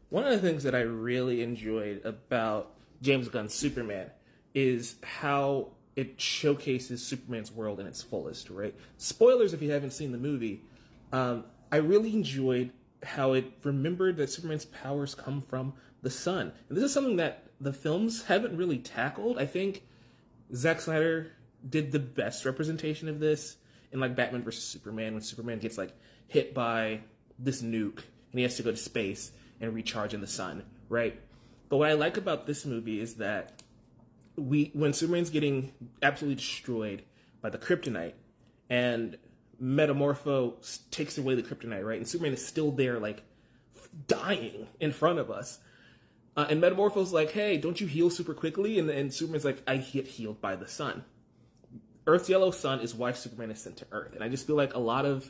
One of the things that I really enjoyed about James Gunn's Superman is how it showcases Superman's world in its fullest, right? Spoilers if you haven't seen the movie. I really enjoyed how it remembered that Superman's powers come from the sun. And this is something that the films haven't really tackled. I think Zack Snyder did the best representation of this in like Batman versus Superman, when Superman gets like hit by this nuke and he has to go to space and recharge in the sun, right? But what I like about this movie is that when Superman's getting absolutely destroyed by the kryptonite and Metamorpho takes away the kryptonite, right? And Superman is still there, like, dying in front of us. And Metamorpho's like, hey, don't you heal super quickly? And Superman's like, I get healed by the sun. Earth's yellow sun is why Superman is sent to Earth. And I just feel like a lot of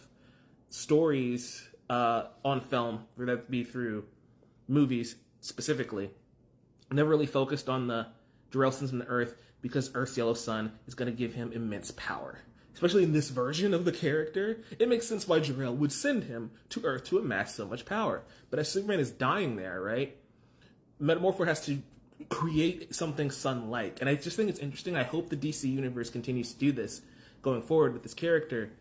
stories on film, whether that be through movies specifically, never really focused on the Jor-El sends him to Earth because Earth's yellow sun is going to give him immense power. Especially in this version of the character, it makes sense why Jor-El would send him to Earth to amass so much power. But as Superman is dying there, right, Metamorpho has to create something sun-like. And I just think it's interesting. I hope the DC universe continues to do this going forward with this character.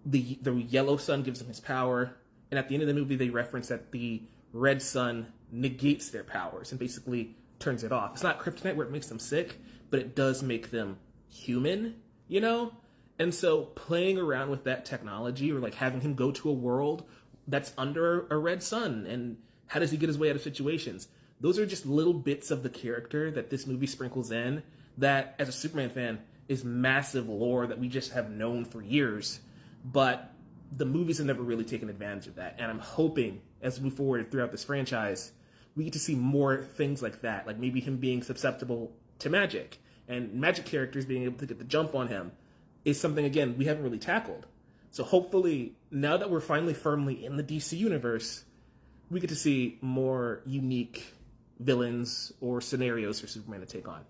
The yellow sun gives him his power, and at the end of the movie, they reference that the red sun negates their powers and basically turns it off. It's not kryptonite where it makes them sick, but it does make them human, you know? And so playing around with that technology, or like having him go to a world that's under a red sun, and how does he get his way out of situations? Those are just little bits of the character that this movie sprinkles in that, as a Superman fan, is massive lore that we just have known for years. But the movies have never really taken advantage of that. And I'm hoping, as we move forward throughout this franchise, we get to see more things like that. Like maybe him being susceptible to magic, and magic characters being able to get the jump on him is something, again, we haven't really tackled. So hopefully, now that we're finally firmly in the DC universe, we get to see more unique villains or scenarios for Superman to take on.